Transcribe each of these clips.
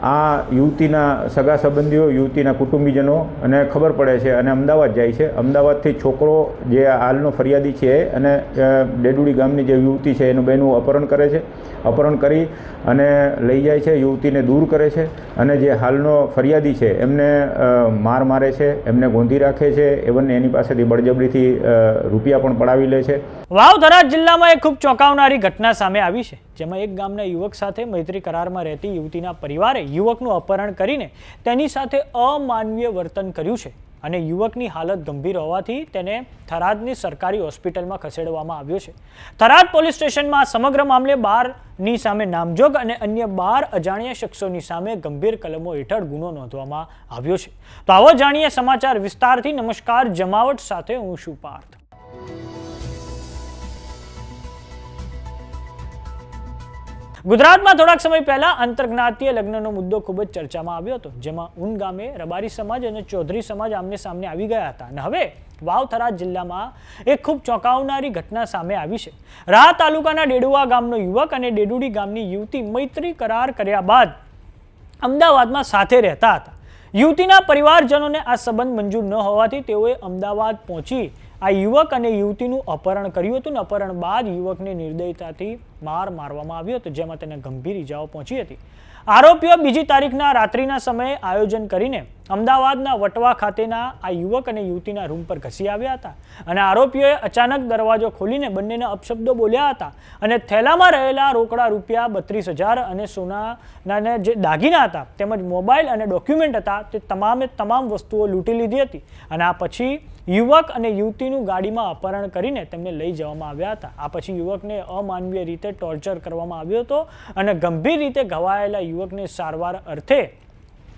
આ યુવતીના સગા સંબંધીઓ, યુવતીના કુટુંબીજનો અને ખબર પડે છે અને અમદાવાદ જાય છે. અમદાવાદથી છોકરો જે હાલનો ફરિયાદી છે અને ડેડુડી ગામની જે યુવતી છે એનું બહેનું અપહરણ કરે છે. અપહરણ કરી અને લઈ જાય છે, યુવતીને દૂર કરે છે અને જે હાલનો ફરિયાદી છે એમને મારે છે, એમને ગોંધી રાખે છે, એની પાસેથી બળજબરીથી રૂપિયા પણ પડાવી લે છે. વાવ થરાદ જિલ્લામાં એક ખૂબ ચોંકાવનારી ઘટના સામે આવી છે, જેમાં એક ગામના યુવક સાથે મૈત્રી કરારમાં રહેતી યુવતીના પરિવારે યુવકનું અપહરણ કરીને તેની સાથે અમાનવીય વર્તન કર્યું છે અને યુવકની હાલત ગંભીર હોવાથી તેને થરાદની સરકારી હોસ્પિટલમાં ખસેડવામાં આવ્યો છે. થરાદ પોલીસ સ્ટેશનમાં સમગ્ર મામલે 12ની સામે નામજોગ અને અન્ય 12 અજાણ્યા શખ્સોની સામે ગંભીર કલમો હેઠળ ગુનો નોંધવામાં આવ્યો છે. તો આવો જાણીએ સમાચાર વિસ્તારથી. નમસ્કાર, જમાવટ સાથે હું છું પાર્થ. ગુજરાતમાં થોડાક સમય પહેલા આંતરજ્ઞાતીય લગ્નનો મુદ્દો ખૂબ જ ચર્ચામાં આવ્યો હતો, જેમાં ઉન ગામે રબારી સમાજ અને ચૌધરી સમાજ આમને સામને આવી ગયા હતા અને હવે વાવ થરાદ જિલ્લામાં એક ખૂબ ચોંકાવનારી ઘટના સામે આવી છે. રાહ તાલુકાના ડેડુઆ ગામનો યુવક અને ડેડુડી ગામની યુવતી મૈત્રી કરાર કર્યા બાદ અમદાવાદમાં સાથે રહેતા હતા. યુવતીના પરિવારજનોને આ સંબંધ મંજૂર ન હોવાથી તેઓએ અમદાવાદ પહોંચી આ યુવક અને યુવતીનું અપહરણ કર્યું હતું. અપહરણ બાદ યુવકને નિર્દયતાથી મારવામાં આવ્યો હતો, જેમાં તેને ગંભીર ઈજાઓ પહોંચી હતી. આરોપીઓ બીજી તારીખના રાત્રિના સમયે આયોજન કરીને અમદાવાદના વટવા ખાતેના આ યુવક અને યુવતીના રૂમ પર ઘસી આવ્યા હતા અને આરોપીઓએ અચાનક દરવાજો ખોલીને બંનેને અપશબ્દો બોલ્યા હતા અને થેલામાં રહેલા રોકડા રૂપિયા 32,000 અને સોનાના જે દાગીના હતા તેમજ મોબાઈલ અને ડોક્યુમેન્ટ હતા તે તમામ વસ્તુઓ લૂંટી લીધી હતી અને આ પછી યુવક અને યુવતીનું ગાડીમાં અપહરણ કરીને તેમને લઈ જવામાં આવ્યા હતા. આ પછી યુવકને અમાનવીય રીતે ટોર્ચર કરવામાં આવ્યો હતો અને ગંભીર રીતે ઘવાયેલા યુવકને સારવાર અર્થે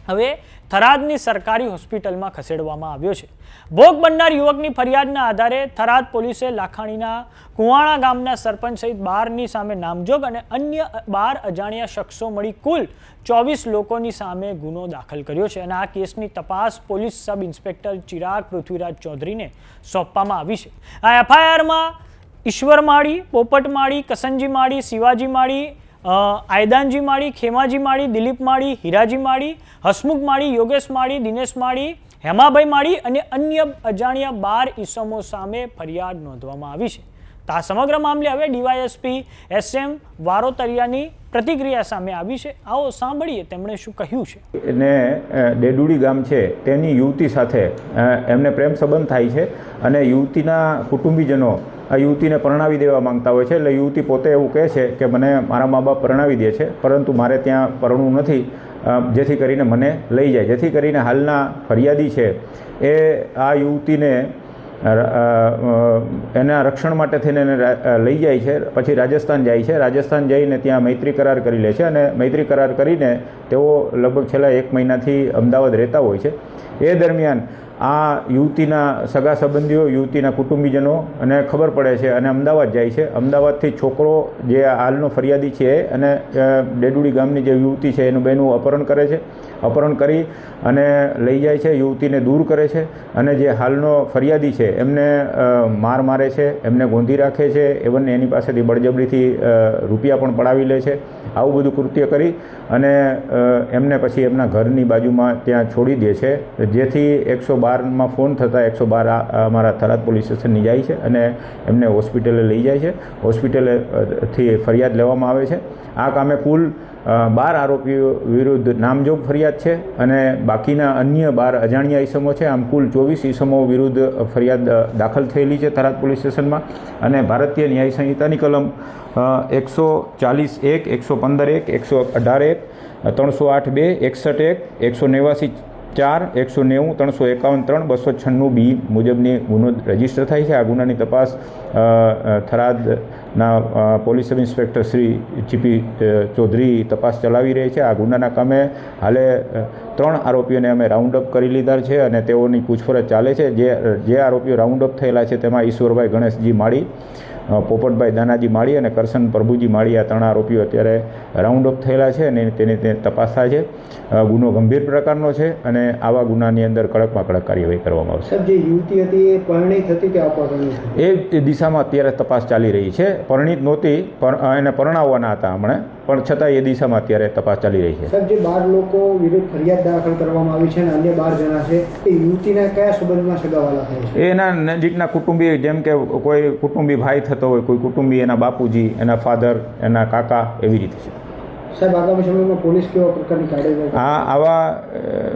હવે થરાદની સરકારી હોસ્પિટલમાં ખસેડવામાં આવ્યો છે. ભોગ બનનાર યુવકની ફરિયાદના આધારે થરાદ પોલીસે લાખાણીના કુવાણા ગામના સરપંચ સહિત 12ની સામે નામજોગ અને અન્ય 12 અજાણ્યા શખ્સો મળી કુલ 24 લોકોની સામે ગુનો દાખલ કર્યો છે અને આ કેસની તપાસ police sub inspector Chirag Prithviraj ચૌધરીને સોંપવામાં આવી છે. આ એફઆઈઆરમાં ઈશ્વર માળી, પોપટ માળી, કસનજી માળી, શિવાજી માળી, આયદાનજી માળી, ખેમાજી માળી, દિલીપ માળી, હીરાજી માળી, હસમુખ માળી, યોગેશ માળી, દિનેશ માળી, હેમાભાઈ માળી અને અન્ય અજાણ્યા 12 ઈસમો સામે ફરિયાદ નોંધવામાં આવી છે. આ સમગ્ર મામલે હવે ડીવાયએસપી SM વારોતરિયાની પ્રતિક્રિયા સામે આવી છે. આવો સાંભળીએ તેમણે શું કહ્યું છે. ને ડેડુડી ગામ છે તેની યુવતી સાથે એમને પ્રેમ સંબંધ થાય છે અને યુવતીના કુટુંબીજનો આ યુવતીને પરણાવી દેવા માંગતા હોય છે. એટલે યુવતી પોતે એવું કહે છે કે મને મારા મા બાપ પરણાવી દે છે, પરંતુ મારે ત્યાં પરણવું નથી, જેથી કરીને મને લઈ જાય. જેથી કરીને હાલના ફરિયાદી છે એ આ યુવતીને એના રક્ષણ માટે થઈને એને લઈ જાય છે. પછી રાજસ્થાન જાય છે. રાજસ્થાન જઈને ત્યાં મૈત્રી કરાર કરી લે છે અને મૈત્રી કરાર કરીને તેઓ લગભગ છેલ્લા 1 મહિનાથી અમદાવાદ રહેતા હોય છે. એ દરમિયાન આ યુવતીના સગા સંબંધીઓ, યુવતીના કુટુંબીજનો અને ખબર પડે છે અને અમદાવાદ જાય છે. અમદાવાદથી છોકરો જે હાલનો ફરિયાદી છે અને ડેડુડી ગામની જે યુવતી છે એનું બહેનું અપહરણ કરે છે. અપહરણ કરી અને લઈ જાય છે, યુવતીને દૂર કરે છે અને જે હાલનો ફરિયાદી છે એમને મારે છે, એમને ગોંધી રાખે છે, એની પાસેથી બળજબરીથી રૂપિયા પણ પડાવી લે છે. આવું બધું કૃત્ય કરી અને એમને પછી એમના ઘરની બાજુમાં ત્યાં છોડી દે છે, જેથી 112માં ફોન થતાં 112 અમારા થરાદ પોલીસ સ્ટેશનની જાય છે અને એમને હોસ્પિટલે લઈ જાય છે. હોસ્પિટલેથી ફરિયાદ લેવામાં આવે છે. આ કામે કુલ 12 આરોપીઓ વિરુદ્ધ નામજોગ ફરિયાદ છે અને બાકીના અન્ય 12 અજાણ્યા ઈસમો છે. આમ કુલ 24 ઈસમો વિરુદ્ધ ફરિયાદ દાખલ થયેલી છે થરાદ પોલીસ સ્ટેશનમાં અને ભારતીય ન્યાય સંહિતાની કલમ 140(1), 115(1), 118(1), 308(2), 61(1), 189(4), 190, 351(3), 296(b) મુજબની ગુનો રજીસ્ટર થાય છે. આ ગુનાની તપાસ થરાદના પોલીસ સબ ઇન્સ્પેક્ટર શ્રી ચીપી ચૌધરી તપાસ ચલાવી રહી છે. આ ગુનાના કામે હાલે 3 આરોપીઓને અમે રાઉન્ડ અપ કરી લીધા છે અને તેઓની પૂછપરછ ચાલે છે. જે આરોપીઓ રાઉન્ડ અપ થયેલા છે તેમાં ઈશ્વરભાઈ ગણેશજી માળી, પોપટભાઈ દાનાજી માળી અને કરશન પ્રભુજી માળી, આ 3 આરોપીઓ અત્યારે રાઉન્ડ અપ થયેલા છે અને તેની તપાસ થાય છે. ગુનો ગંભીર પ્રકારનો છે અને આવા ગુનાની અંદર કડકમાં કડક કાર્યવાહી કરવામાં આવશે. જે યુવતી હતી એ પરણિત હતી કે અપરિણિત? એ દિશામાં અત્યારે તપાસ ચાલી રહી છે. પરણિત નહોતી, એને પરણાવવાના હતા હમણાં, પણ છતાં એ દિશામાં અત્યારે તપાસ ચાલી રહી છે. સાહેબ, જે 12 લોકો વિરુદ્ધ ફરિયાદ દાખલ કરવામાં આવી છે અને અન્ય 12 જણા છે એ યુવતીના કયા સંબંધમાં સગાવાલા થાય છે? એના નજીકના કુટુંબી, જેમ કે કોઈ કુટુંબી ભાઈ થતો હોય, કોઈ કુટુંબી એના બાપુજી, એના ફાધર, એના કાકા, એવી રીતે છે. સાહેબ, આગામી સમયમાં પોલીસ કેવા પ્રકારની કાર્યવાહી? આવા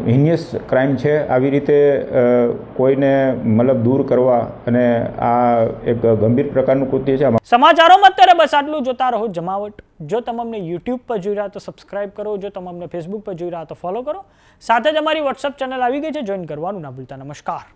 હિનિયસ ક્રાઇમ છે. આવી રીતે કોઈને મતલબ દૂર કરવા અને આ એક ગંભીર પ્રકારનું કૃત્ય છે. સમાચારોમાં અત્યારે બસ આટલું. જોતા રહો જમાવટ. જો તમે અમને યુટ્યુબ પર જોઈ રહ્યા તો સબસ્ક્રાઇબ કરો, જો તમે અમને ફેસબુક પર જોઈ રહ્યા તો ફોલો કરો. સાથે જ અમારી વોટ્સઅપ ચેનલ આવી ગઈ છે, જોઈન કરવાનું ના ભૂલતા. નમસ્કાર.